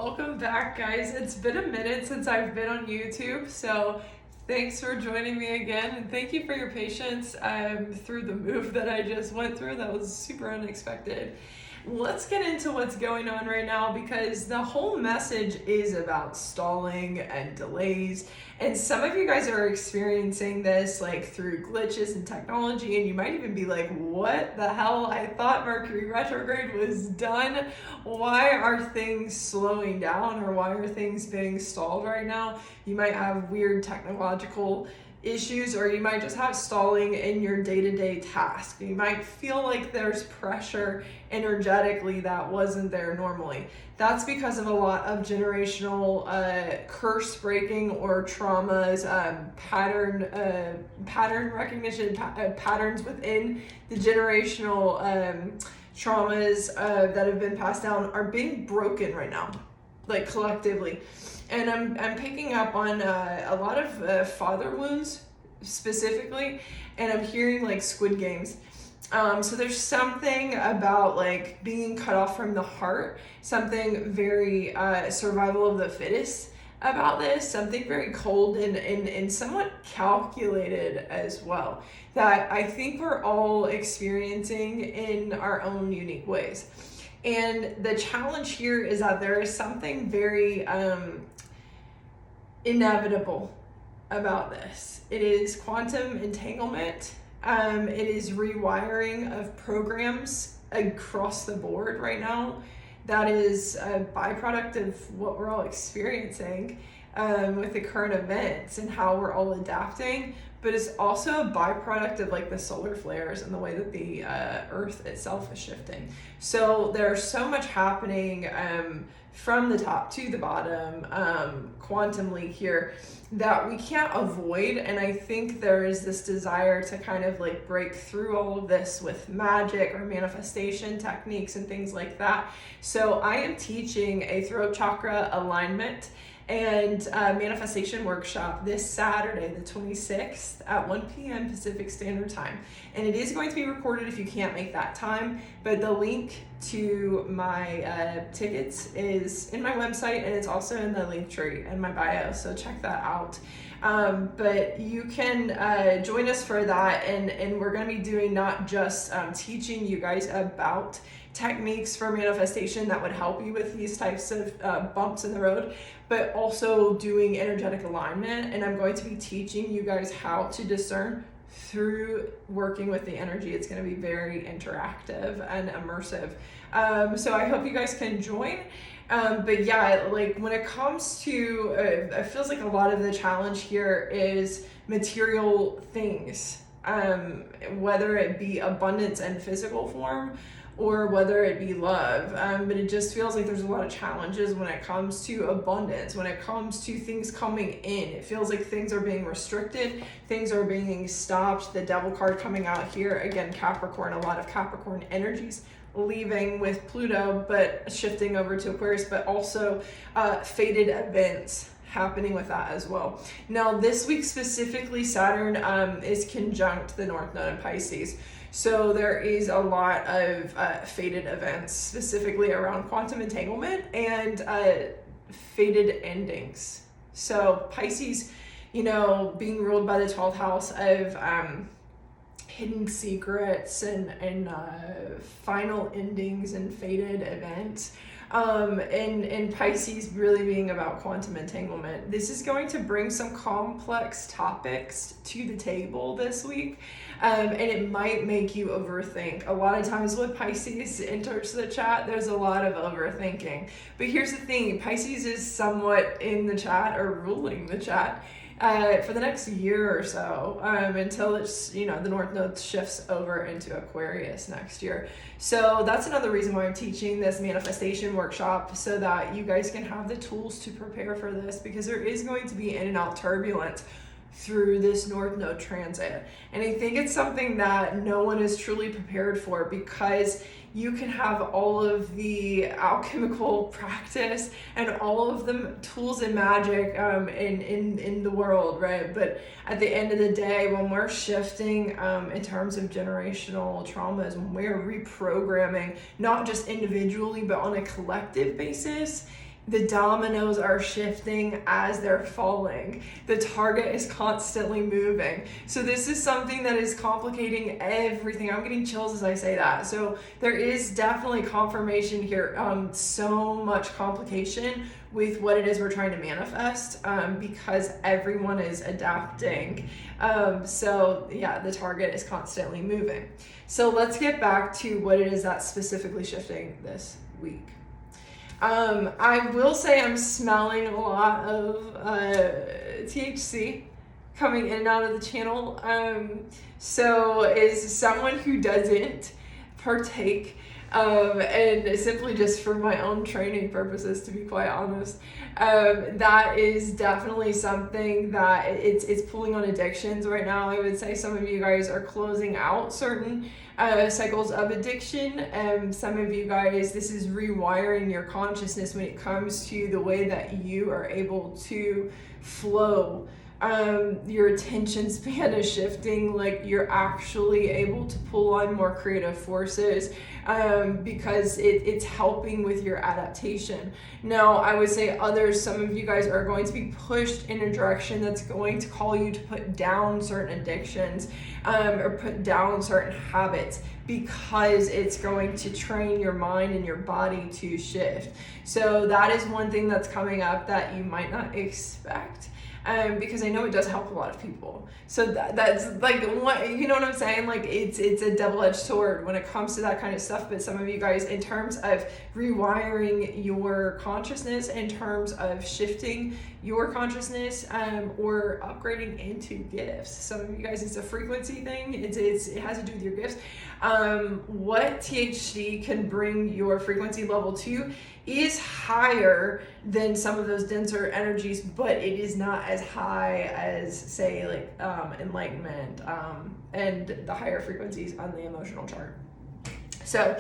Welcome back, guys. It's been a minute since I've been on YouTube, so thanks for joining me again, and thank you for your patience through the move that I just went through. That was super unexpected. Let's get into what's going on right now, because the whole message is about stalling and delays, and some of you guys are experiencing this like through glitches in technology, and you might even be like, what the hell? I thought Mercury retrograde was done. Why are things slowing down, or why are things being stalled right now? You might have weird technological issues, or you might just have stalling in your day-to-day task. You might feel like there's pressure energetically that wasn't there normally. That's because of a lot of generational curse breaking or traumas, pattern recognition, patterns within the generational traumas that have been passed down are being broken right now, like collectively. And I'm picking up on a lot of father wounds specifically, and I'm hearing like Squid Games. So there's something about like being cut off from the heart, something very survival of the fittest about this, something very cold and somewhat calculated as well, that I think we're all experiencing in our own unique ways. And the challenge here is that there is something very inevitable about this. It is quantum entanglement. It is rewiring of programs across the board right now. That is a byproduct of what we're all experiencing with the current events and how we're all adapting. But it's also a byproduct of like the solar flares and the way that the Earth itself is shifting. So there's so much happening from the top to the bottom, quantumly here, that we can't avoid. And I think there is this desire to kind of like break through all of this with magic or manifestation techniques and things like that. So I am teaching a throat chakra alignment and manifestation workshop this Saturday, the 26th at 1 p.m. Pacific Standard Time. And it is going to be recorded if you can't make that time, but the link to my tickets is in my website, and it's also in the link tree in my bio, so check that out. But you can join us for that, and we're going to be doing not just teaching you guys about techniques for manifestation that would help you with these types of bumps in the road, but also doing energetic alignment. And I'm going to be teaching you guys how to discern through working with the energy. It's going to be very interactive and immersive. So I hope you guys can join. But yeah, like when it comes to, it feels like a lot of the challenge here is material things, whether it be abundance and physical form, or whether it be love. But it just feels like there's a lot of challenges when it comes to abundance, when it comes to things coming in. It feels like things are being restricted, things are being stopped. The devil card coming out here, again, Capricorn, a lot of Capricorn energies leaving with Pluto, but shifting over to Aquarius, but also fated events happening with that as well. Now, this week specifically, Saturn is conjunct the North Node in Pisces. So there is a lot of fated events, specifically around quantum entanglement and fated endings. So Pisces, you know, being ruled by the 12th house of hidden secrets and final endings and fated events. And Pisces really being about quantum entanglement. This is going to bring some complex topics to the table this week, and it might make you overthink. A lot of times when Pisces enters the chat, there's a lot of overthinking. But here's the thing, Pisces is somewhat in the chat or ruling the chat for the next year or so, until it's, you know, the North Node shifts over into Aquarius next year. So that's another reason why I'm teaching this manifestation workshop, so that you guys can have the tools to prepare for this, because there is going to be in and out turbulence through this North Node transit. And I think it's something that no one is truly prepared for, because you can have all of the alchemical practice and all of the tools and magic in the world, right? But at the end of the day, when we're shifting in terms of generational traumas, when we're reprogramming, not just individually, but on a collective basis, The dominoes are shifting as they're falling. The target is constantly moving. So this is something that is complicating everything. I'm getting chills as I say that. So there is definitely confirmation here. So much complication with what it is we're trying to manifest, because everyone is adapting. So yeah, the target is constantly moving. So let's get back to what it is that's specifically shifting this week. I will say I'm smelling a lot of THC coming in and out of the channel. So as someone who doesn't partake, and simply just for my own training purposes, to be quite honest, that is definitely something that it's pulling on addictions right now. I would say some of you guys are closing out certain cycles of addiction. Some of you guys, this is rewiring your consciousness when it comes to the way that you are able to flow. Your attention span is shifting, like you're actually able to pull on more creative forces, because it's helping with your adaptation. Now, I would say some of you guys are going to be pushed in a direction that's going to call you to put down certain addictions, or put down certain habits, because it's going to train your mind and your body to shift. So that is one thing that's coming up that you might not expect. Because I know it does help a lot of people. So that's like, what, you know what I'm saying? Like it's a double-edged sword when it comes to that kind of stuff. But some of you guys, in terms of rewiring your consciousness, in terms of shifting your consciousness, or upgrading into gifts. Some of you guys, it's a frequency thing. It has to do with your gifts. What THC can bring your frequency level to is higher than some of those denser energies, but it is not as high as, say, like enlightenment, and the higher frequencies on the emotional chart. So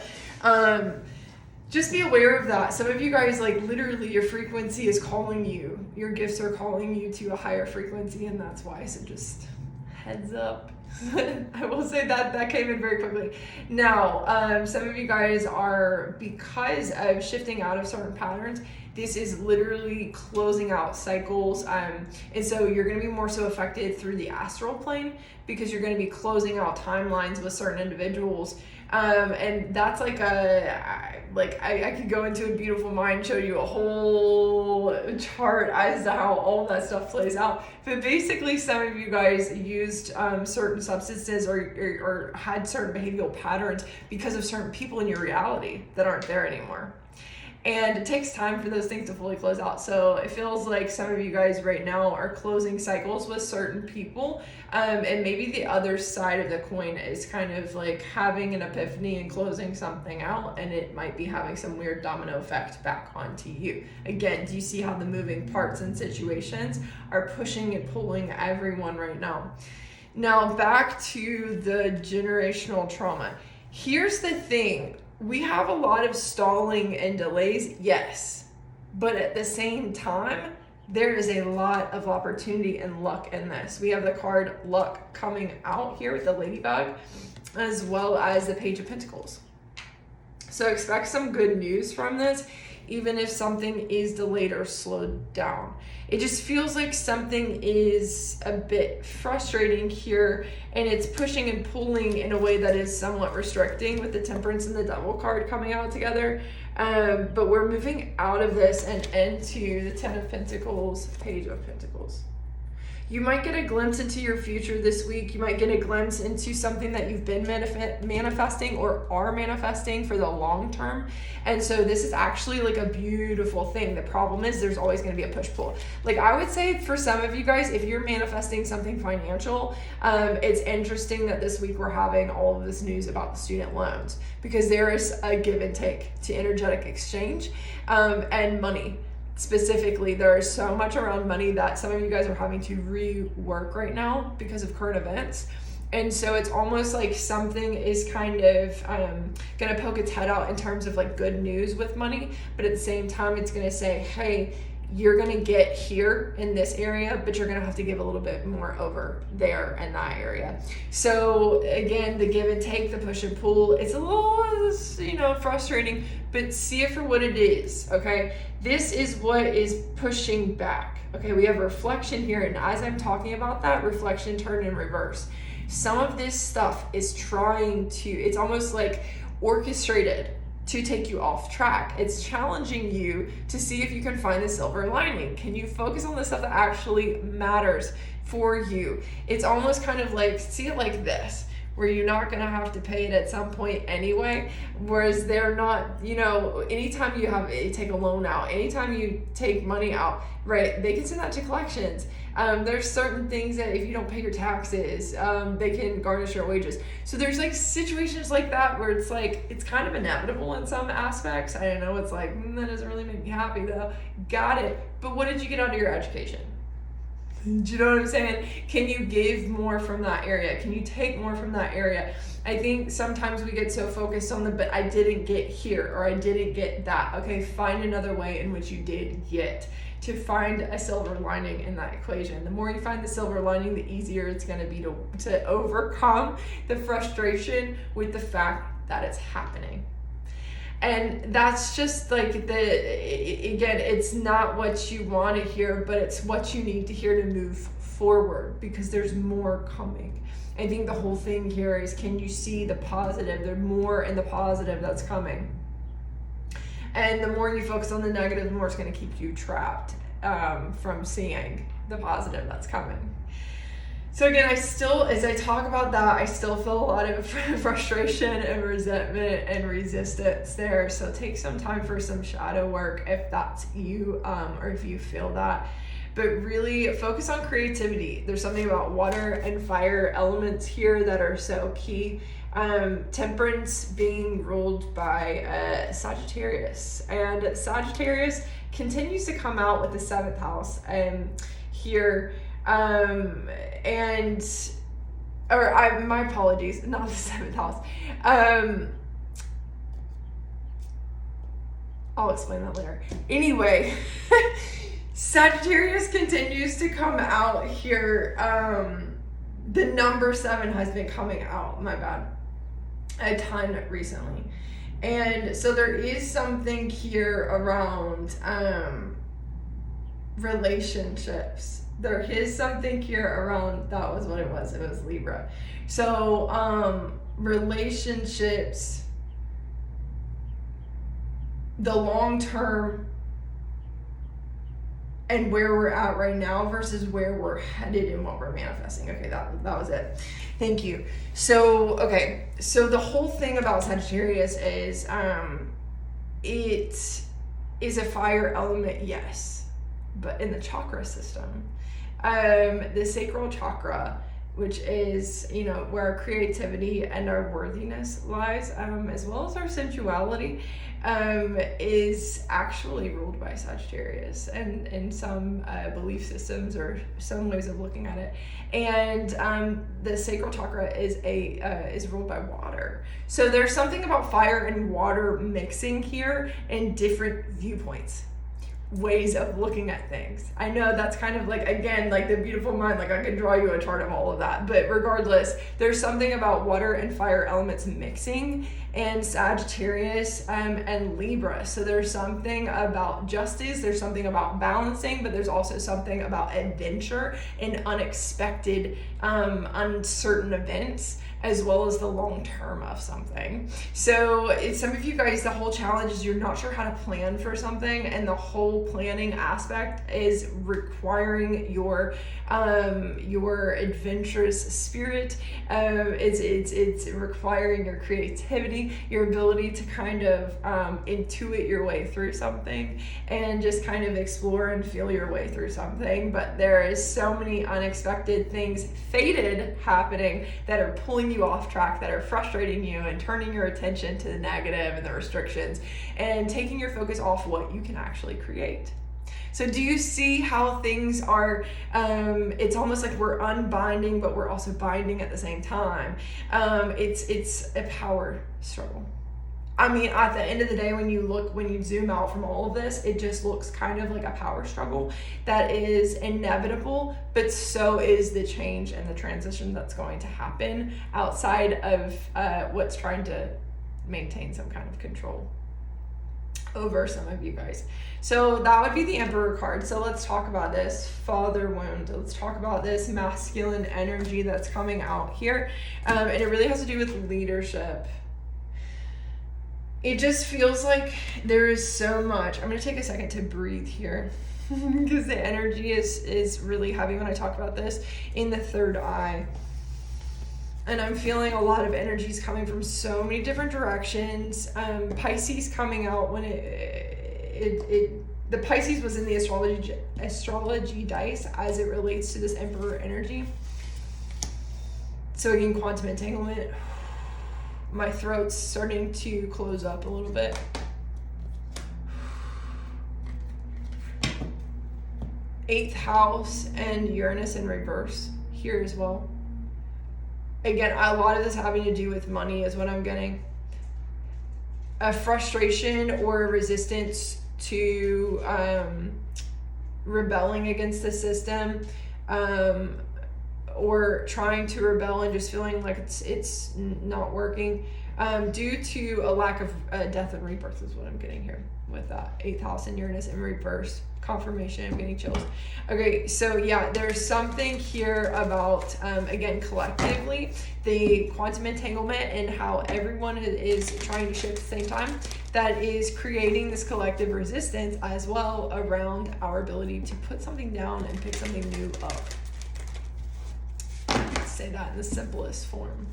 just be aware of that. Some of you guys, like literally your frequency is calling you, your gifts are calling you to a higher frequency, and that's why. So just heads up. I will say that came in very quickly. Now, some of you guys are, because of shifting out of certain patterns, this is literally closing out cycles. And so you're going to be more so affected through the astral plane, because you're going to be closing out timelines with certain individuals. And that's like I could go into a beautiful mind, show you a whole chart as to how all that stuff plays out. But basically, some of you guys used certain substances or had certain behavioral patterns because of certain people in your reality that aren't there anymore. And it takes time for those things to fully close out. So it feels like some of you guys right now are closing cycles with certain people. And maybe the other side of the coin is kind of like having an epiphany and closing something out. And it might be having some weird domino effect back onto you. Again, do you see how the moving parts and situations are pushing and pulling everyone right now? Now, back to the generational trauma. Here's the thing. We have a lot of stalling and delays, yes, but at the same time, there is a lot of opportunity and luck in this. We have the card luck coming out here with the ladybug, as well as the Page of Pentacles. So expect some good news from this, even if something is delayed or slowed down. It just feels like something is a bit frustrating here, and it's pushing and pulling in a way that is somewhat restricting, with the Temperance and the Devil card coming out together. But we're moving out of this and into the Ten of Pentacles, Page of Pentacles. You might get a glimpse into your future this week. You might get a glimpse into something that you've been manifesting or are manifesting for the long term. And so this is actually like a beautiful thing. The problem is there's always going to be a push-pull. Like I would say for some of you guys, if you're manifesting something financial, it's interesting that this week we're having all of this news about the student loans, because there is a give and take to energetic exchange, and money. Specifically, there is so much around money that some of you guys are having to rework right now because of current events. And so it's almost like something is kind of gonna poke its head out in terms of like good news with money, but at the same time it's gonna say, hey, you're going to get here in this area, but you're going to have to give a little bit more over there in that area. So again, the give and take, the push and pull, it's a little, frustrating, but see it for what it is, okay? This is what is pushing back, okay? We have reflection here, and as I'm talking about that, reflection, turn, and reverse. Some of this stuff is it's almost like orchestrated to take you off track. It's challenging you to see if you can find the silver lining. Can you focus on the stuff that actually matters for you? It's almost kind of like, see it like this, where you're not gonna have to pay it at some point anyway, whereas they're not, anytime you take a loan out, anytime you take money out, right, they can send that to collections. There's certain things that if you don't pay your taxes, they can garnish your wages. So there's like situations like that where it's like, it's kind of inevitable in some aspects. I don't know, it's like, that doesn't really make me happy though. Got it. But what did you get out of your education? Do you know what I'm saying? Can you give more from that area? Can you take more from that area? I think sometimes we get so focused on but I didn't get here, or I didn't get that. Okay, find another way in which you did get, to find a silver lining in that equation. The more you find the silver lining, the easier it's going to be to overcome the frustration with the fact that it's happening. And that's just like again, it's not what you want to hear, but it's what you need to hear to move forward, because there's more coming. I think the whole thing here is, can you see the positive? There's more in the positive that's coming. And the more you focus on the negative, the more it's going to keep you trapped from seeing the positive that's coming. So again, as I talk about that, I still feel a lot of frustration and resentment and resistance there. So take some time for some shadow work if that's you, or if you feel that. But really focus on creativity. There's something about water and fire elements here that are so key. Temperance being ruled by Sagittarius, and Sagittarius continues to come out with the 7th house here, my apologies, not the 7th house. I'll explain that later. Anyway, Sagittarius continues to come out here. The number 7 has been coming out, my bad, a ton recently. And so there is something here around relationships. There is something here around, that was what it was Libra. So relationships, the long term, and where we're at right now versus where we're headed and what we're manifesting. Okay, that was it. Thank you. So, okay, so the whole thing about Sagittarius is it is a fire element, yes, but in the chakra system, the sacral chakra, which is, where our creativity and our worthiness lies, as well as our sensuality, is actually ruled by Sagittarius, and in some belief systems or some ways of looking at it. And the sacral chakra is ruled by water. So there's something about fire and water mixing here in different viewpoints, ways of looking at things. I know that's kind of like, again, like the beautiful mind, like I could draw you a chart of all of that, but regardless, there's something about water and fire elements mixing and Sagittarius and Libra. So there's something about justice, there's something about balancing, but there's also something about adventure and unexpected, uncertain events, as well as the long term of something. So some of you guys, the whole challenge is you're not sure how to plan for something, and the whole planning aspect is requiring your adventurous spirit. It's requiring your creativity, your ability to kind of intuit your way through something and just kind of explore and feel your way through something. But there is so many unexpected things fated happening that are pulling you off track, that are frustrating you and turning your attention to the negative and the restrictions and taking your focus off what you can actually create. So do you see how things are, it's almost like we're unbinding, but we're also binding at the same time. It's a power struggle. I mean, at the end of the day, when you zoom out from all of this, it just looks kind of like a power struggle that is inevitable, but so is the change and the transition that's going to happen outside of what's trying to maintain some kind of control over some of you guys. So that would be the Emperor card. So let's talk about this father wound. Let's talk about this masculine energy that's coming out here. And it really has to do with leadership. It just feels like there is so much. I'm going to take a second to breathe here because the energy is really heavy when I talk about this in the third eye. And I'm feeling a lot of energies coming from so many different directions. Pisces coming out when the Pisces was in the astrology dice as it relates to this Emperor energy. So again, quantum entanglement. My throat's starting to close up a little bit. Eighth house and Uranus in reverse here as well. Again, a lot of this having to do with money is what I'm getting. A frustration or a resistance to rebelling against the system, or trying to rebel and just feeling like it's not working, due to a lack of death and rebirth is what I'm getting here with that 8th house and Uranus in reverse. Confirmation, I'm getting chills. Okay, so yeah, there's something here about, again, collectively, the quantum entanglement and how everyone is trying to shift at the same time, that is creating this collective resistance as well around our ability to put something down and pick something new up. Say that in the simplest form.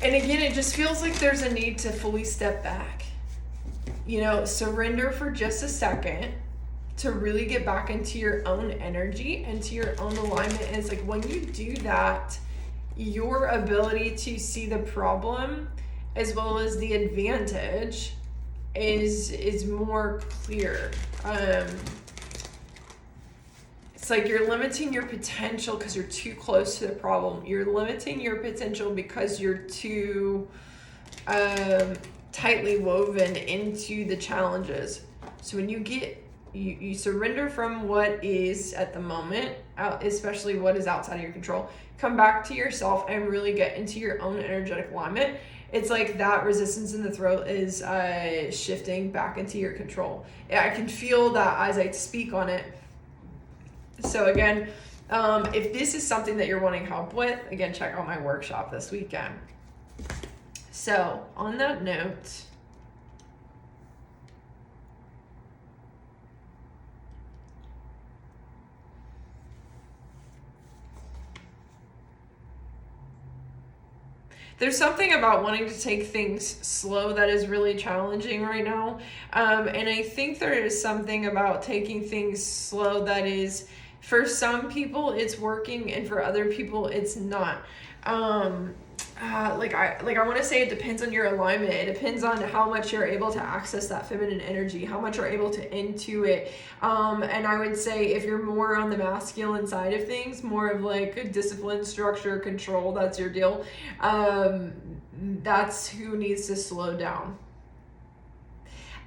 And again, it just feels like there's a need to fully step back, surrender for just a second to really get back into your own energy and to your own alignment. And it's like when you do that, your ability to see the problem as well as the advantage is more clear. It's like you're limiting your potential because you're too close to the problem. You're limiting your potential because you're too tightly woven into the challenges. So when you surrender from what is at the moment, especially what is outside of your control, come back to yourself and really get into your own energetic alignment. It's like that resistance in the throat is shifting back into your control. I can feel that as I speak on it. So again, if this is something that you're wanting help with, again, check out my workshop this weekend. So on that note, there's something about wanting to take things slow that is really challenging right now. And I think there is something about taking things slow that is, for some people it's working and for other people it's not. I want to say it depends on your alignment. It depends on how much you're able to access that feminine energy, how much you're able to intuit. And I would say if you're more on the masculine side of things, more of like discipline, structure, control, that's your deal. That's who needs to slow down.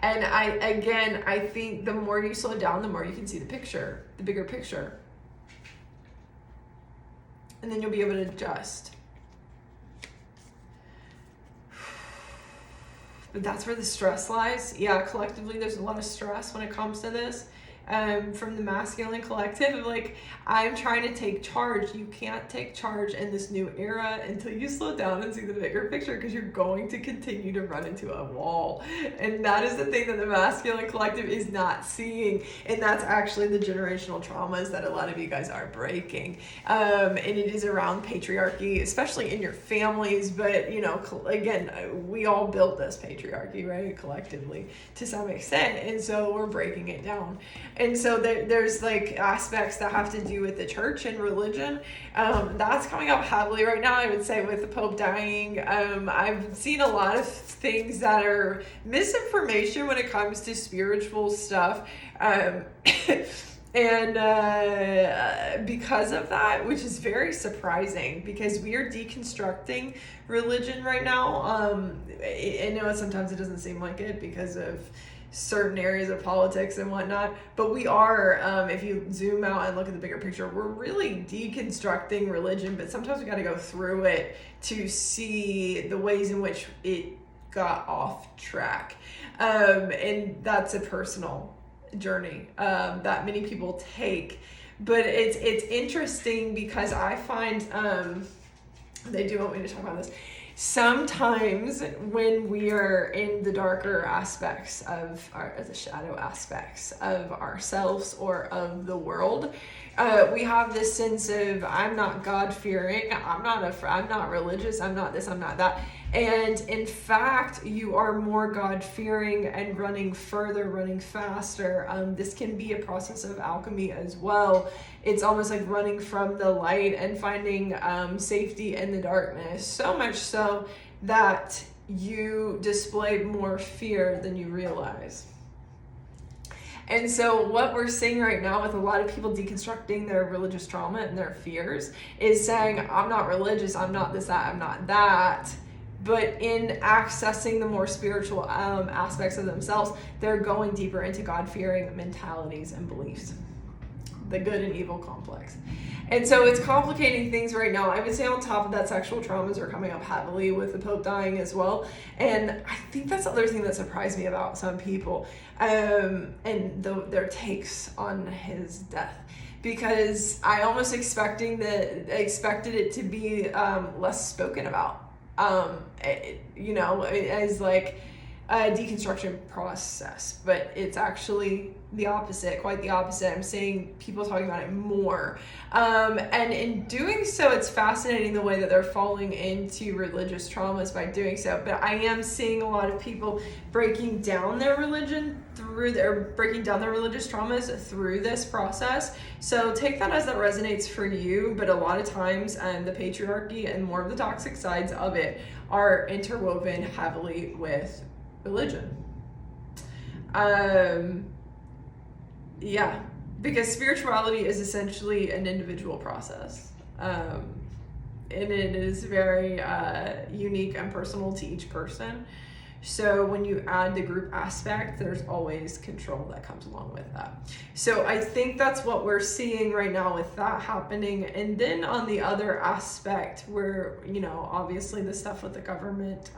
And I think the more you slow down, the more you can see the picture, the bigger picture. And then you'll be able to adjust. But that's where the stress lies. Yeah, collectively, there's a lot of stress when it comes to this. From the masculine collective of like, I'm trying to take charge. You can't take charge in this new era until you slow down and see the bigger picture, because you're going to continue to run into a wall. And that is the thing that the masculine collective is not seeing. And that's actually the generational traumas that a lot of you guys are breaking. And it is around patriarchy, especially in your families. But, again, we all built this patriarchy, right? Collectively to some extent. And so we're breaking it down. And so there's like aspects that have to do with the church and religion. That's coming up heavily right now, I would say, with the Pope dying. I've seen a lot of things that are misinformation when it comes to spiritual stuff. And because of that, which is very surprising, because we are deconstructing religion right now. I know sometimes it doesn't seem like it because of certain areas of politics and whatnot, but we are, if you zoom out and look at the bigger picture, we're really deconstructing religion, but sometimes we got to go through it to see the ways in which it got off track. And that's a personal journey that many people take, but it's interesting because I find they do want me to talk about this. Sometimes when we are in the darker aspects of the shadow aspects of ourselves or of the world, we have this sense of, I'm not God-fearing, I'm not religious, I'm not this, I'm not that. And in fact, you are more God-fearing and running further, running faster. This can be a process of alchemy as well. It's almost like running from the light and finding safety in the darkness. So much so that you display more fear than you realize. And so what we're seeing right now with a lot of people deconstructing their religious trauma and their fears is saying, I'm not religious, I'm not this, that, I'm not that. But in accessing the more spiritual aspects of themselves, they're going deeper into God-fearing mentalities and beliefs. The good and evil complex. And so it's complicating things right now. I would say on top of that, sexual traumas are coming up heavily with the Pope dying as well. And I think that's the other thing that surprised me about some people, and their takes on his death. Because I almost expected it to be less spoken about. As like a deconstruction process, but it's actually the opposite, quite the opposite. I'm seeing people talking about it more. And in doing so, it's fascinating the way that they're falling into religious traumas by doing so. But I am seeing a lot of people breaking down their religious traumas through this process. So take that as that resonates for you. But a lot of times, the patriarchy and more of the toxic sides of it are interwoven heavily with religion. Because spirituality is essentially an individual process. And it is very unique and personal to each person. So when you add the group aspect, there's always control that comes along with that. So I think that's what we're seeing right now with that happening. And then on the other aspect where, obviously the stuff with the government,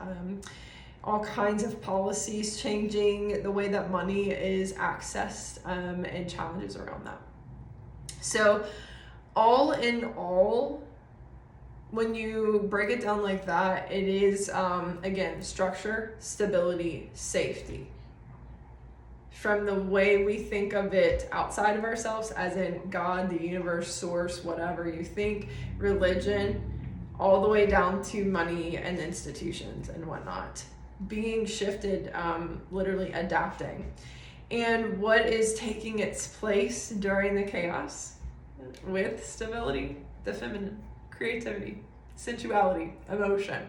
all kinds of policies changing the way that money is accessed, and challenges around that. So all in all, when you break it down like that, it is, again, structure, stability, safety. From the way we think of it outside of ourselves, as in God, the universe, source, whatever you think, religion, all the way down to money and institutions and whatnot. Being shifted, literally adapting. And what is taking its place during the chaos with stability? The feminine, creativity, sensuality, emotion.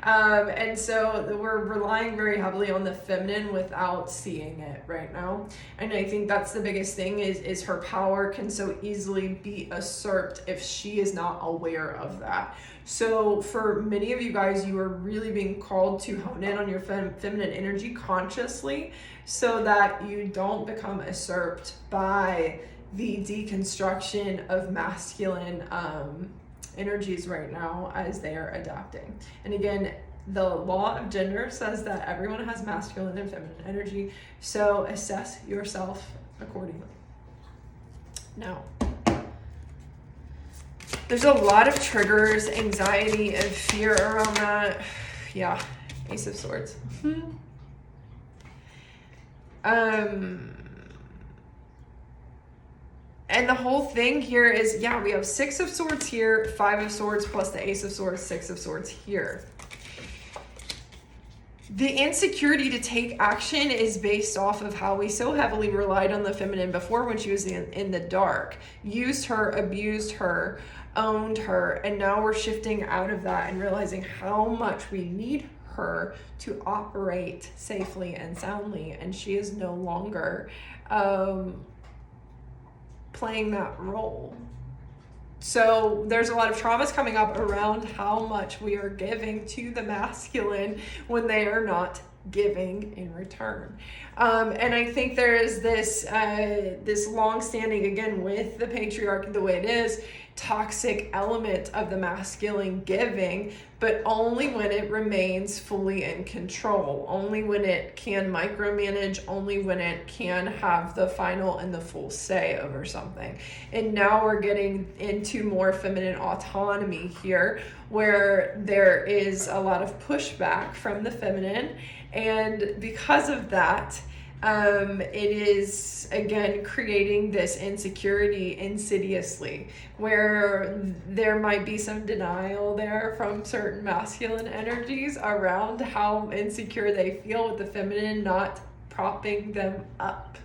And so we're relying very heavily on the feminine without seeing it right now. And I think that's the biggest thing is her power can so easily be usurped if she is not aware of that. So for many of you guys, you are really being called to hone in on your feminine energy consciously so that you don't become usurped by the deconstruction of masculine energies right now as they are adapting. And again, the law of gender says that everyone has masculine and feminine energy, so assess yourself accordingly. Now, there's a lot of triggers, anxiety, and fear around that. Yeah, Ace of Swords. And the whole thing here is, we have 6 of Swords here, 5 of Swords plus the Ace of Swords, 6 of Swords here. The insecurity to take action is based off of how we so heavily relied on the feminine before when she was in the dark, used her, abused her, owned her, and now we're shifting out of that and realizing how much we need her to operate safely and soundly, and she is no longer playing that role. So there's a lot of traumas coming up around how much we are giving to the masculine when they are not giving in return. And I think there is this long-standing, again, with the patriarchy the way it is, toxic element of the masculine giving, but only when it remains fully in control, only when it can micromanage, only when it can have the final and the full say over something. And now we're getting into more feminine autonomy here, where there is a lot of pushback from the feminine, and because of that, it is, again, creating this insecurity insidiously, where there might be some denial there from certain masculine energies around how insecure they feel with the feminine not propping them up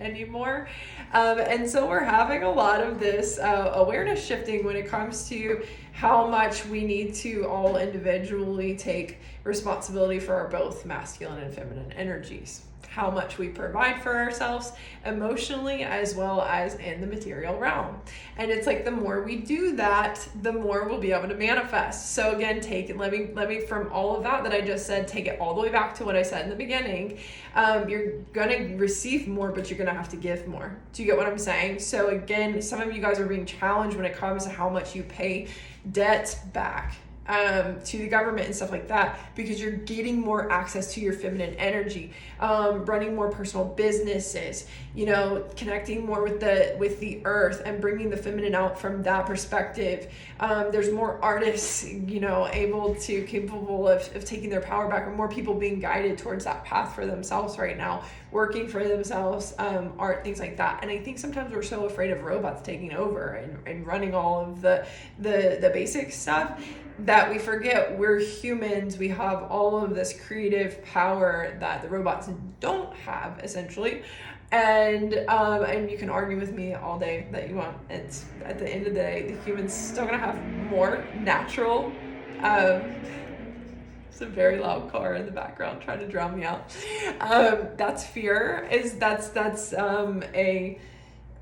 anymore. And so we're having a lot of this awareness shifting when it comes to how much we need to all individually take responsibility for our both masculine and feminine energies. How much we provide for ourselves emotionally as well as in the material realm. And it's like the more we do that, the more we'll be able to manifest. So again, let me from all of that I just said, take it all the way back to what I said in the beginning. You're gonna receive more, but you're gonna have to give more. Do you get what I'm saying? So again, some of you guys are being challenged when it comes to how much you pay debts back to the government and stuff like that, because you're getting more access to your feminine energy, running more personal businesses, connecting more with the earth and bringing the feminine out from that perspective. There's more artists, capable of taking their power back, or more people being guided towards that path for themselves right now, working for themselves, art, things like that. And I think sometimes we're so afraid of robots taking over and running all of the basic stuff that we forget we're humans. We have all of this creative power that the robots don't have, essentially. And you can argue with me all day that you want. It's at the end of the day, the humans still gonna have more natural. It's a very loud car in the background trying to drown me out. That's fear. That's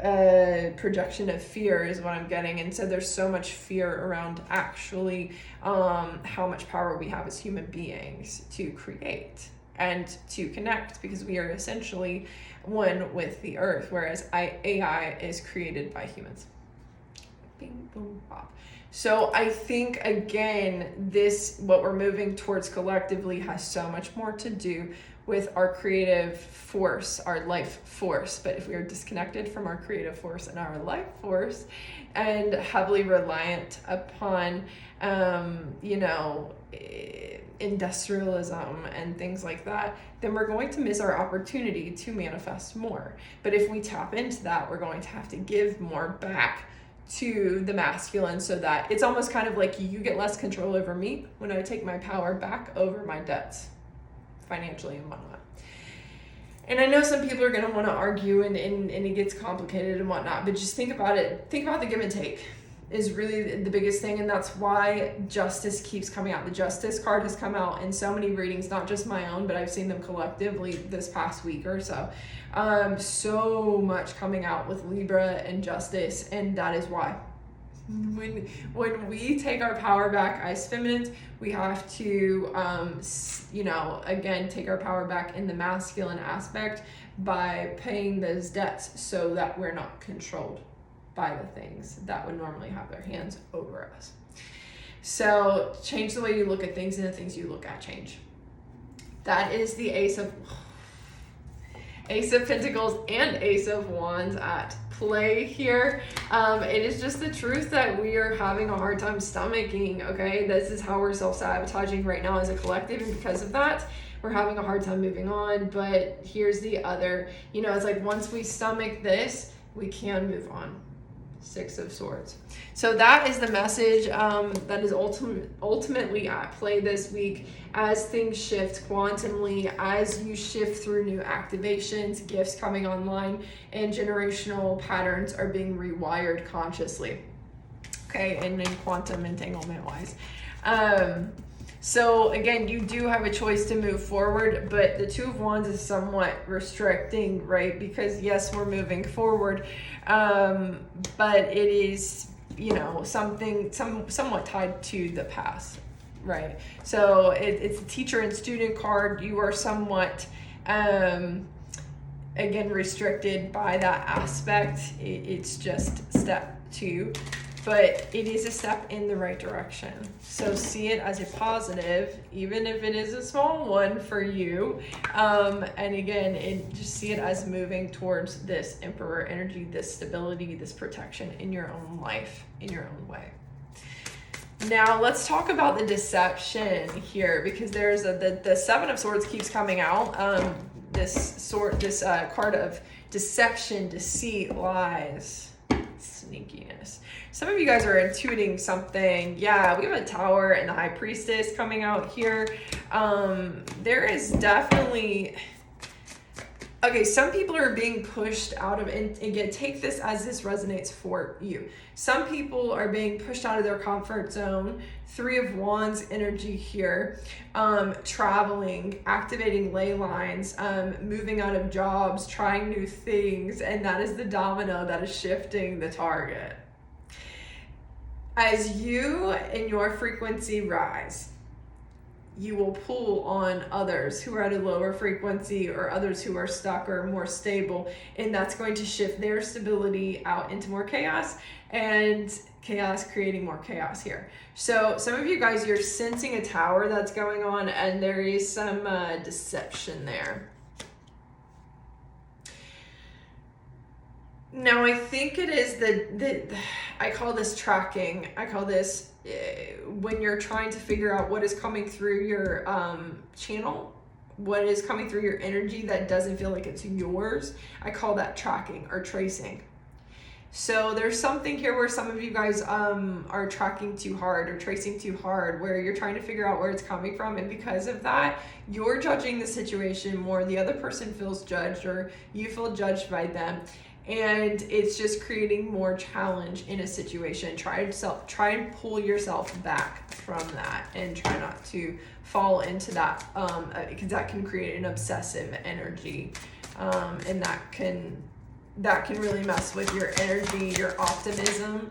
a projection of fear is what I'm getting. And so there's so much fear around actually how much power we have as human beings to create and to connect, because we are essentially one with the earth, whereas AI is created by humans. Bing, boom, pop. So I think, again, what we're moving towards collectively has so much more to do with our creative force, our life force. But if we are disconnected from our creative force and our life force and heavily reliant upon, industrialism and things like that, then we're going to miss our opportunity to manifest more. But if we tap into that, we're going to have to give more back to the masculine, so that it's almost kind of like you get less control over me when I take my power back over my debts, financially and whatnot. And I know some people are going to want to argue and it gets complicated and whatnot, but just think about it. Think about the give and take is really the biggest thing. And that's why justice keeps coming out. The justice card has come out in so many readings, not just my own, but I've seen them collectively this past week or so. So much coming out with Libra and justice. And that is why. When we take our power back as feminines, we have to, again, take our power back in the masculine aspect by paying those debts so that we're not controlled by the things that would normally have their hands over us. So change the way you look at things, and the things you look at change. That is the Ace of Pentacles and Ace of Wands at play here. It is just the truth that we are having a hard time stomaching, okay? This is how we're self-sabotaging right now as a collective, and because of that, we're having a hard time moving on. But here's the other, it's like once we stomach this, we can move on. Six of Swords. So that is the message that is ultimately at play this week as things shift quantumly, as you shift through new activations, gifts coming online, and generational patterns are being rewired consciously. Okay, and in quantum entanglement wise. So again, you do have a choice to move forward, but the Two of Wands is somewhat restricting, right? Because yes, we're moving forward, but it is, you know, somewhat tied to the past, right? So it's a teacher and student card. You are somewhat, again, restricted by that aspect. It's just step 2. But it is a step in the right direction. So see it as a positive, even if it is a small one for you. And again, just see it as moving towards this Emperor energy, this stability, this protection in your own life, in your own way. Now let's talk about the deception here, because there's the Seven of Swords keeps coming out. This card of deception, deceit, lies, sneakiness. Some of you guys are intuiting something. Yeah, we have a Tower and the High Priestess coming out here. There is definitely... Okay, some people are being pushed out of, and again, take this as this resonates for you. Some people are being pushed out of their comfort zone. Three of Wands energy here. Traveling, activating ley lines, moving out of jobs, trying new things, and that is the domino that is shifting the target. As you and your frequency rise, you will pull on others who are at a lower frequency or others who are stuck or more stable, and that's going to shift their stability out into more chaos, and chaos creating more chaos here. So some of you guys, you're sensing a Tower that's going on, and there is some deception there. Now, I think it is I call this tracking. I call this when you're trying to figure out what is coming through your channel, what is coming through your energy that doesn't feel like it's yours. I call that tracking or tracing. So there's something here where some of you guys are tracking too hard or tracing too hard, where you're trying to figure out where it's coming from, and because of that, you're judging the situation more. The other person feels judged, or you feel judged by them. And it's just creating more challenge in a situation. Try and pull yourself back from that, and try not to fall into that, because that can create an obsessive energy, and that can really mess with your energy, your optimism,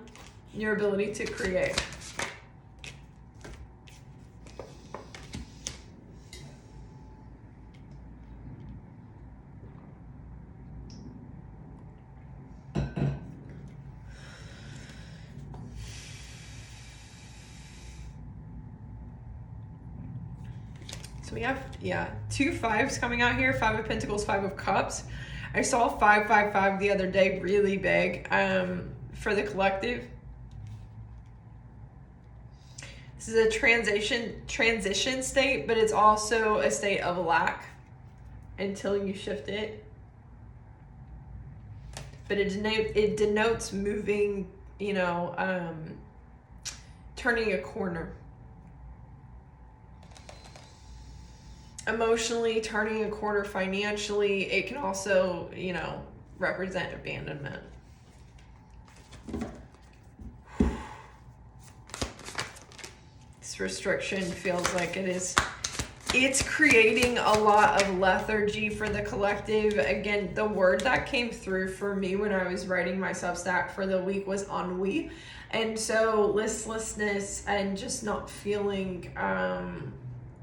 your ability to create. So we have, 2 5s coming out here. 5 of Pentacles, 5 of Cups. I saw 555 the other day, really big, for the collective. This is a transition state, but it's also a state of lack until you shift it. But it denotes moving, turning a corner. Emotionally, turning a corner financially. It can also, represent abandonment. This restriction feels like it's creating a lot of lethargy for the collective. Again, the word that came through for me when I was writing my Substack for the week was ennui. And so listlessness and just not feeling,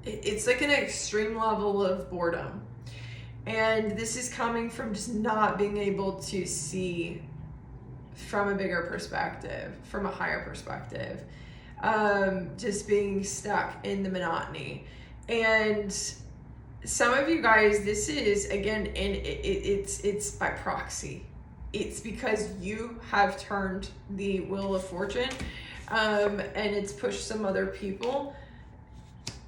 it's like an extreme level of boredom. And this is coming from just not being able to see from a bigger perspective, from a higher perspective. Just being stuck in the monotony. And some of you guys, this is, again, and it's by proxy. It's because you have turned the wheel of fortune, and it's pushed some other people.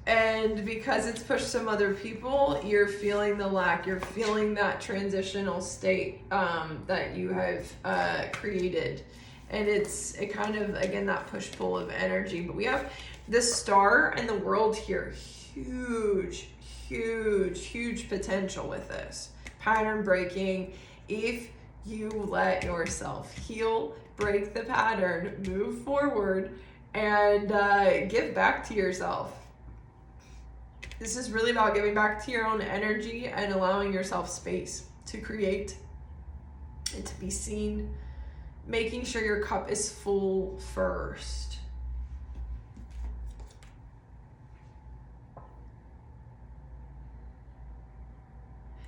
And because it's pushed some other people, you're feeling the lack. You're feeling that transitional state that you have created. And it's kind of, again, that push-pull of energy. But we have the Star and the World here. Huge, huge, huge potential with this. Pattern breaking. If you let yourself heal, break the pattern, move forward, and give back to yourself. This is really about giving back to your own energy and allowing yourself space to create and to be seen, making sure your cup is full first.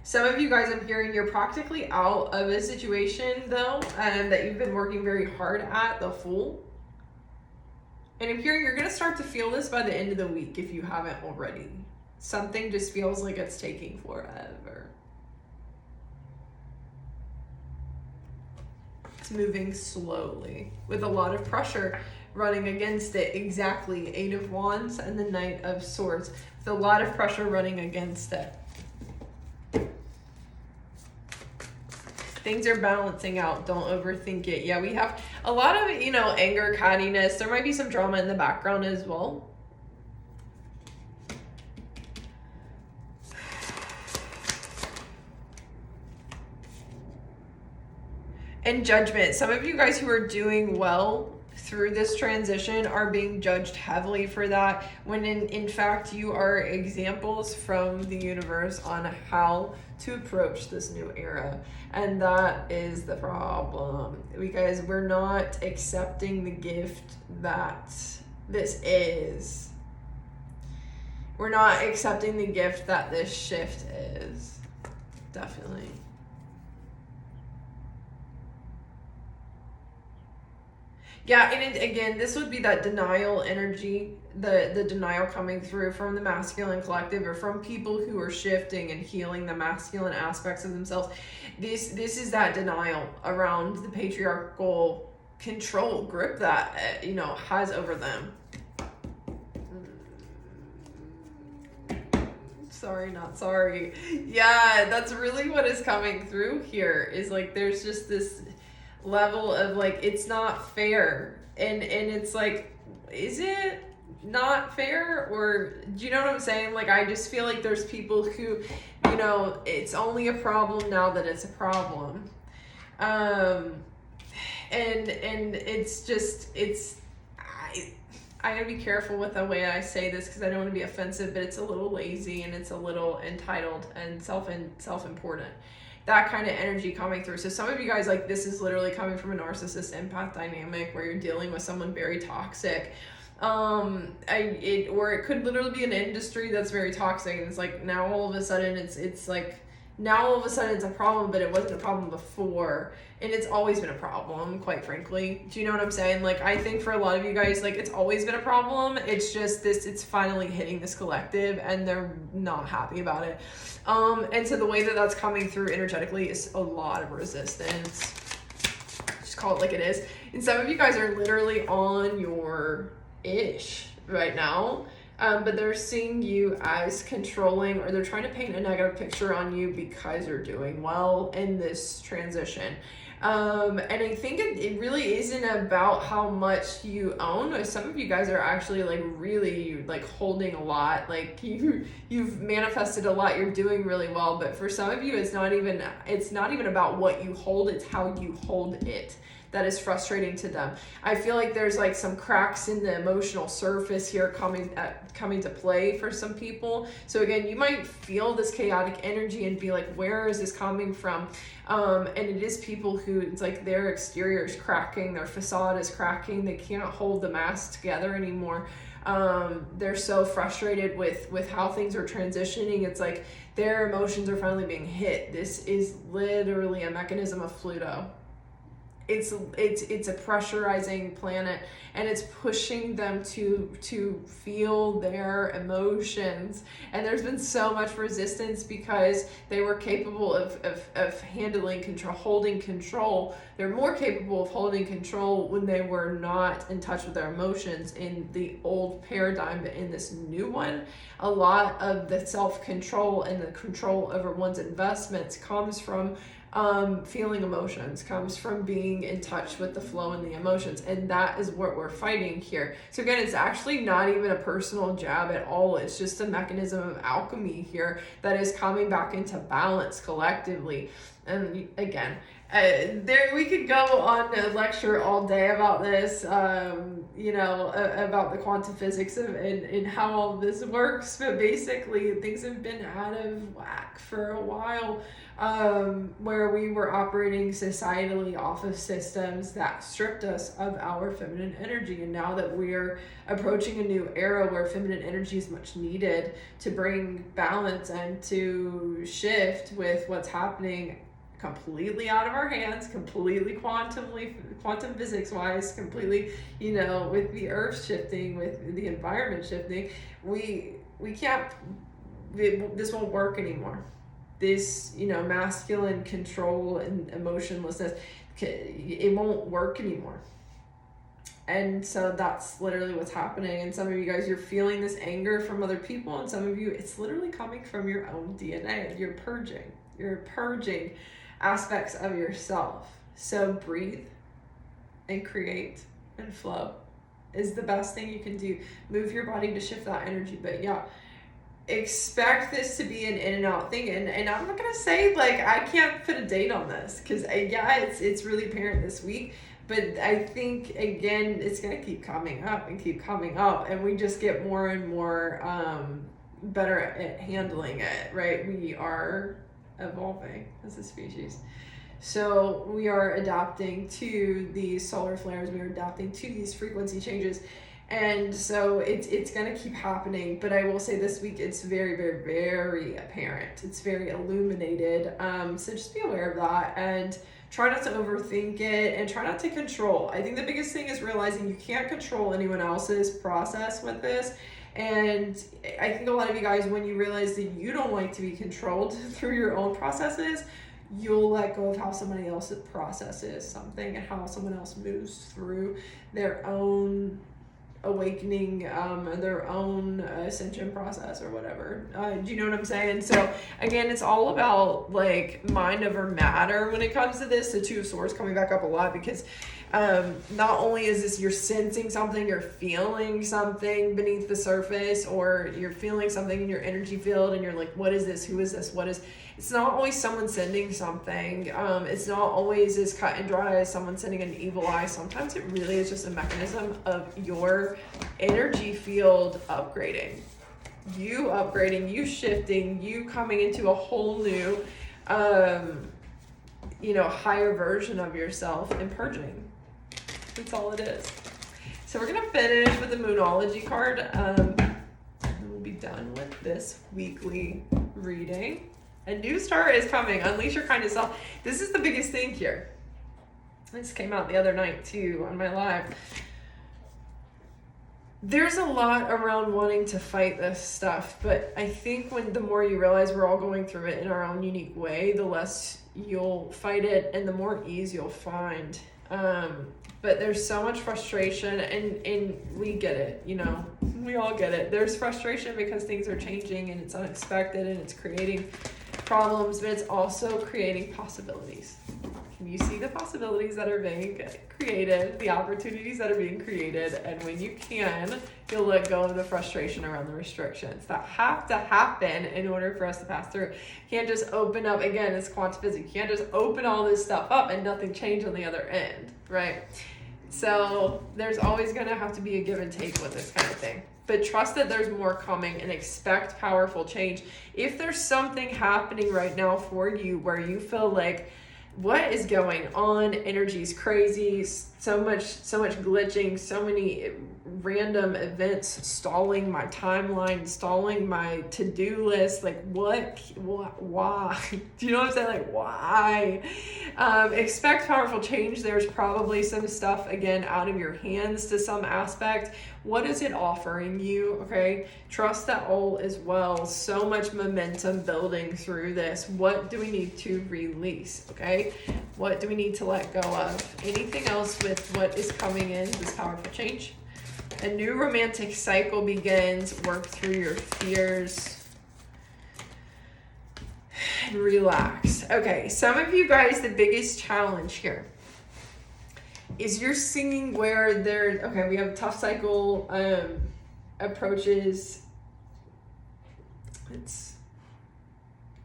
Some of you guys, I'm hearing you're practically out of a situation though, and that you've been working very hard at, the Fool. And I'm hearing you're going to start to feel this by the end of the week if you haven't already. Something just feels like it's taking forever. It's moving slowly with a lot of pressure running against it. Exactly. 8 of Wands and the Knight of Swords with a lot of pressure running against it. Things are balancing out. Don't overthink it. Yeah, we have a lot of, anger, cattiness. There might be some drama in the background as well. And judgment. Some of you guys who are doing well through this transition are being judged heavily for that, when in fact you are examples from the universe on how to approach this new era. And that is the problem, because we're not accepting the gift that this is. We're not accepting the gift that this shift is. Definitely. Yeah, and again, this would be that denial energy, the denial coming through from the masculine collective, or from people who are shifting and healing the masculine aspects of themselves. This is that denial around the patriarchal control grip that has over them. Sorry, not sorry. Yeah, that's really what is coming through here, is like there's just this level of like, it's not fair, and it's like, is it not fair? Or do you know what I'm saying? Like, I just feel like there's people who, it's only a problem now that it's a problem, and it's just, I gotta be careful with the way I say this because I don't want to be offensive, but it's a little lazy and it's a little entitled and self-important. That kind of energy coming through. So some of you guys, like, this is literally coming from a narcissist empath dynamic where you're dealing with someone very toxic. Or it could literally be an industry that's very toxic, and it's like now all of a sudden it's like now all of a sudden it's a problem, but it wasn't a problem before, and it's always been a problem, quite frankly. Do you know what I'm saying? Like, I think for a lot of you guys, like, it's always been a problem. It's just it's finally hitting this collective and they're not happy about it. And so the way that that's coming through energetically is a lot of resistance. Just call it like it is. And some of you guys are literally on your ish right now. But they're seeing you as controlling, or they're trying to paint a negative picture on you because you're doing well in this transition. And I think it really isn't about how much you own. Some of you guys are actually like really like holding a lot. Like you've manifested a lot. You're doing really well. But for some of you, it's not even about what you hold. It's how you hold it that is frustrating to them. I feel like there's like some cracks in the emotional surface here coming to play for some people. So again, you might feel this chaotic energy and be like, where is this coming from? And it is people who, it's like their exterior is cracking, their facade is cracking, they can't hold the mask together anymore. They're so frustrated with how things are transitioning. It's like their emotions are finally being hit. This is literally a mechanism of Pluto. It's a pressurizing planet, and it's pushing them to feel their emotions. And there's been so much resistance because they were capable of handling control, holding control. They're more capable of holding control when they were not in touch with their emotions in the old paradigm. But in this new one, a lot of the self-control and the control over one's investments comes from feeling emotions, comes from being in touch with the flow and the emotions. And that is what we're fighting here. So again, it's actually not even a personal jab at all. It's just a mechanism of alchemy here that is coming back into balance collectively. And again, there we could go on a lecture all day about this, about the quantum physics and how all this works. But basically, things have been out of whack for a while, where we were operating societally off of systems that stripped us of our feminine energy. And now that we're approaching a new era where feminine energy is much needed to bring balance and to shift with what's happening completely out of our hands, completely quantum physics wise, completely, with the earth shifting, with the environment shifting, we can't, this won't work anymore. This, masculine control and emotionlessness, it won't work anymore. And so that's literally what's happening. And some of you guys, you're feeling this anger from other people, and some of you, it's literally coming from your own DNA. You're purging aspects of yourself. So breathe and create and flow is the best thing you can do. Move your body to shift that energy. But yeah, expect this to be an in and out thing. And I'm not gonna say I can't put a date on this, because it's really apparent this week. But I think again, it's gonna keep coming up, and we just get more and more better at handling it, right? We are evolving as a species. So we are adapting to these solar flares, we are adapting to these frequency changes. And so it's going to keep happening. But I will say this week, it's very, very, very apparent. It's very illuminated. So just be aware of that and try not to overthink it and try not to control. I think the biggest thing is realizing you can't control anyone else's process with this. And I think a lot of you guys, when you realize that you don't like to be controlled through your own processes, you'll let go of how somebody else processes something and how someone else moves through their own awakening, their own ascension process or whatever. Do you know what I'm saying? So again, it's all about mind over matter when it comes to this. The Two of Swords coming back up a lot, because not only is this you're sensing something, you're feeling something beneath the surface, or you're feeling something in your energy field and you're like, what is this? Who is this? It's not always someone sending something. It's not always as cut and dry as someone sending an evil eye. Sometimes it really is just a mechanism of your energy field upgrading, you shifting, you coming into a whole new, higher version of yourself and purging. That's all it is. So we're going to finish with the Moonology card. And we'll be done with this weekly reading. A new start is coming. Unleash your kindness self. This is the biggest thing here. This came out the other night too on my live. There's a lot around wanting to fight this stuff, but I think the more you realize we're all going through it in our own unique way, the less you'll fight it and the more ease you'll find. But there's so much frustration, and we get it, we all get it. There's frustration because things are changing and it's unexpected and it's creating problems, but it's also creating possibilities. Can you see the possibilities that are being created, the opportunities that are being created? And when you can, you'll let go of the frustration around the restrictions that have to happen in order for us to pass through. You can't just open up, again, it's quantum physics. You can't just open all this stuff up and nothing change on the other end, right? So there's always going to have to be a give and take with this kind of thing. But trust that there's more coming and expect powerful change. If there's something happening right now for you where you feel like, what is going on? Energy's crazy, so much glitching, so many random events stalling my timeline, stalling my to-do list. Why? Do you know what I'm saying? Why? Expect powerful change. There's probably some stuff, again, out of your hands to some aspect. What is it offering you? Okay. Trust that all is well. So much momentum building through this. What do we need to release? Okay. What do we need to let go of? Anything else with what is coming in, this powerful change? A new romantic cycle begins. Work through your fears. and relax. Okay, some of you guys, the biggest challenge here is you're seeing where okay, we have tough cycle approaches. It's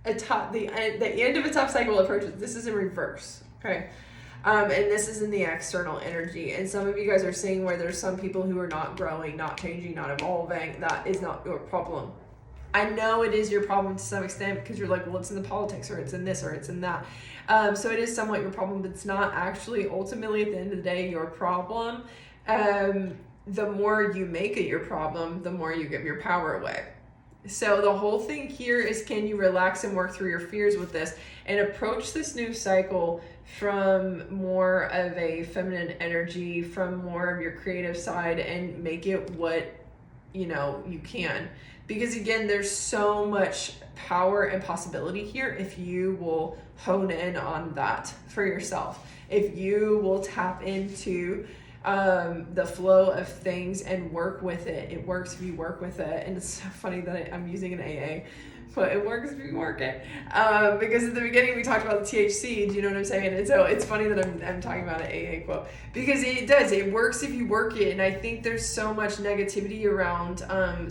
the end of a tough cycle approaches. This is in reverse, okay? And this is in the external energy. And some of you guys are seeing where there's some people who are not growing, not changing, not evolving. That is not your problem. I know it is your problem to some extent because you're like, well, it's in the politics, or it's in this, or it's in that. So it is somewhat your problem, but it's not actually ultimately at the end of the day your problem. The more you make it your problem, the more you give your power away. So the whole thing here is, can you relax and work through your fears with this and approach this new cycle from more of a feminine energy, from more of your creative side, and make it what you can. Because again, there's so much power and possibility here if you will hone in on that for yourself. If you will tap into the flow of things and work with it. It works if you work with it. And it's so funny that I'm using an AA, but it works if you work it. Because at the beginning we talked about the THC, do you know what I'm saying? And so it's funny that I'm talking about an AA quote, because it works if you work it. And I think there's so much negativity around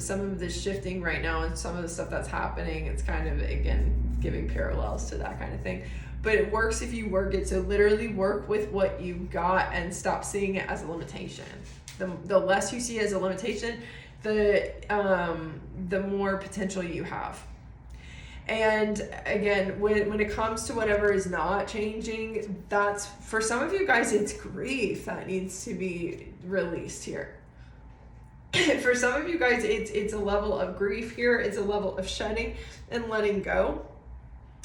some of the shifting right now and some of the stuff that's happening. It's kind of, again, giving parallels to that kind of thing. But it works if you work it. So literally work with what you've got and stop seeing it as a limitation. The less you see it as a limitation, the more potential you have. And again, when it comes to whatever is not changing, that's, for some of you guys, it's grief that needs to be released here. For some of you guys, it's a level of grief here. It's a level of shedding and letting go.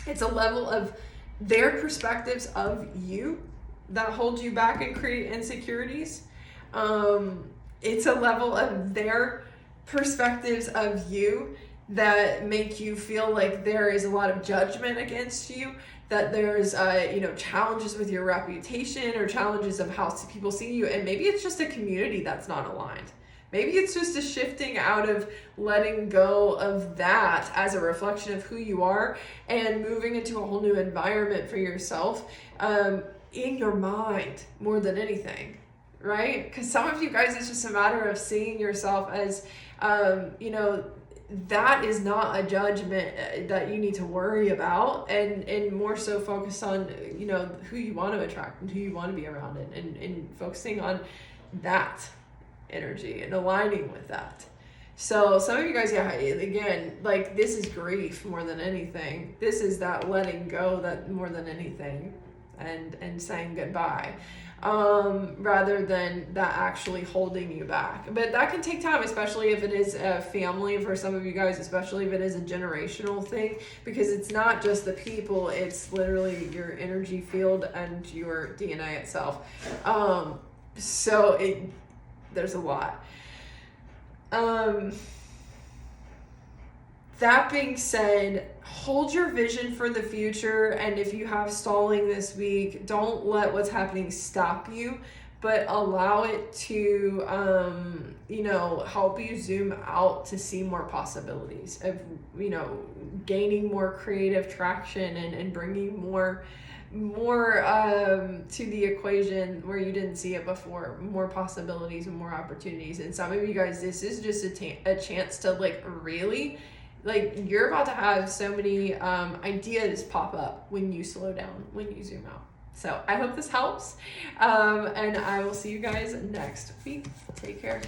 It's a level of their perspectives of you that hold you back and create insecurities. It's a level of their perspectives of you that make you feel like there is a lot of judgment against you, that there's challenges with your reputation or challenges of how people see you. And maybe it's just a community that's not aligned. Maybe it's just a shifting out of letting go of that as a reflection of who you are and moving into a whole new environment for yourself in your mind more than anything, right? Because some of you guys, it's just a matter of seeing yourself as, that is not a judgment that you need to worry about, and more so focus on, who you want to attract and who you want to be around, and focusing on that energy and aligning with that. So some of you guys, again, like, this is grief more than anything. This is that letting go, that more than anything, and saying goodbye, rather than that actually holding you back. But that can take time, especially if it is a family, for some of you guys, especially if it is a generational thing, because it's not just the people, it's literally your energy field and your DNA itself. There's a lot. That being said, hold your vision for the future. And if you have stalling this week, don't let what's happening stop you, but allow it to, help you zoom out to see more possibilities of, gaining more creative traction and bringing more to the equation where you didn't see it before, more possibilities and more opportunities. And some of you guys, this is just a chance to really, you're about to have so many ideas pop up when you slow down, when you zoom out. So I hope this helps, and I will see you guys next week. Take care.